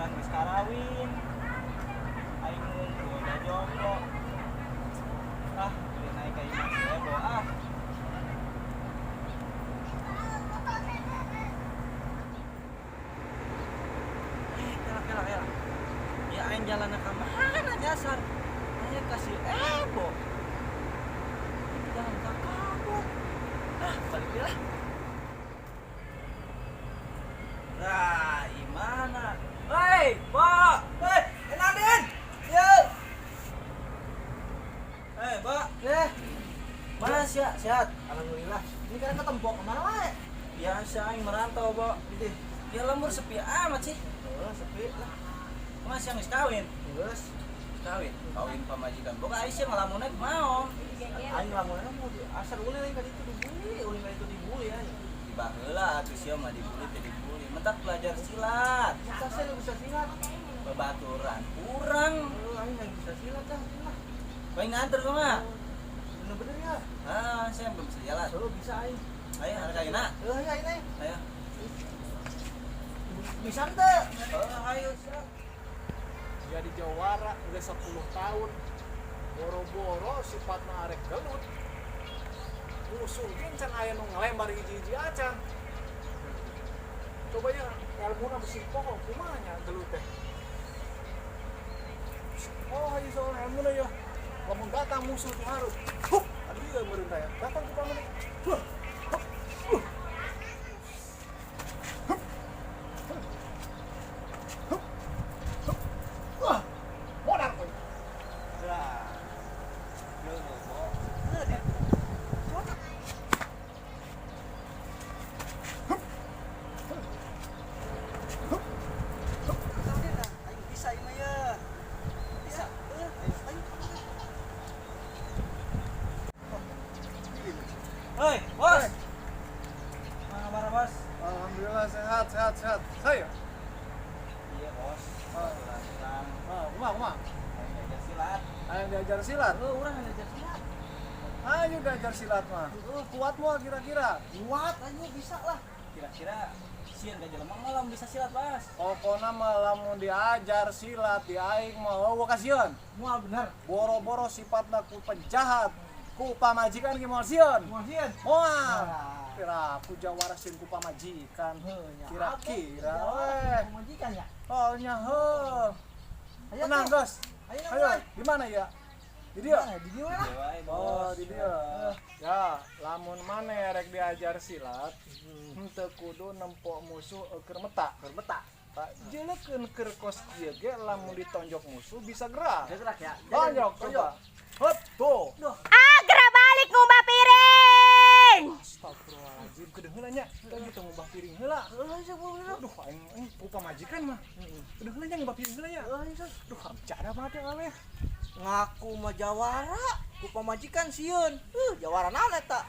babaturan geus karawin. Aing nunggu udah jomblo. Beli naik ka imah bebo Kela. Ya aing jalan ka mana nyasar? Aing kasih ebo. Jalan ka kabur. Balik deui lah. Nah, gimana? Hei, Mbak! Hei, Nadine! Yuk! Hei, Mbak! Mana sehat? Alhamdulillah. Ini kan ketemu kemana wae? Biasa aing merantau, Mbak. Ya lembur sepi amat sih. Sepi lah. Mas yang kawin? Geus. Kawin pamajikan. Boga Aisyah ngalamunna kumaha? Aing ngalamunna mau asal ulin aing ka ditu dibuli, ulin ka ditu dibuli aing. Tiba heula atuh sia mah dibuli teh dibuli. Mentak belajar silat. Kita saya bisa silat. Babaturan kurang. Aing enggak bisa silat dah. Aing nganter kumaha? Bener-bener ya. Saya belum bisa jalan. Bisa aing. Ayo hargaina. Ayo. Bisa teh. Ayo. Jadi jawara udah 10 tahun. Boro-boro sifatna arek gelut. Musuh gencan aya nu ngelembar hiji-hiji acan. Coba ya ilmuna besi pokok kumaha nya gelut teh. Oh, ieu soal ilmuna ya. Lamun datang musuh teh harus. Aduh ieu meureun teh. Datang ku pamane. Hei, bos. Mana kabar, bos? Alhamdulillah sehat. Saya. Iya, bos. Baturan. Kumaha? Aing belajar silat. Aya diajar silat. Urang belajar silat. Ayo diajar silat mah. Kuat moal kira-kira. Kuat aja bisa lah. Kira-kira sieun ka jelema malam bisa silat, Bos. Pokona mah lamun diajar silat di aing mah eueuh kasieun. Moal bener. Boro-boro sifatna ku penjahat. Ku pamajikan ge moal sieun. Moal sieun. Moal. Kira ku jawara sieun ku pamajikan. Kira-kira weh. Pemajikan ya? Oh nya heuh. Tenang, Gus. Ayo, di mana ya? Di dia. Di dieu lah. Oh, di dia. Ya, lamun maneh rek diajar silat, henteu kudu nempok musuh keur meta. Pak, jeleukeun keur kos kieu ge lamun ditonjok musuh bisa gerak. Gerak ya. Tonjok coba. Hop, tuh. Gerak balik ngubah piring. Astagfirullahaladzim, kedeung heula nya. Kita gitu ngubah piring heula. Aduh, aing lupa majikan mah. Kedeung heula nya ngubah piring heula nya. Duh, cara banget ya kali. Ngaku mah jawara, ku pamajikan sieun. Jawara naon eta?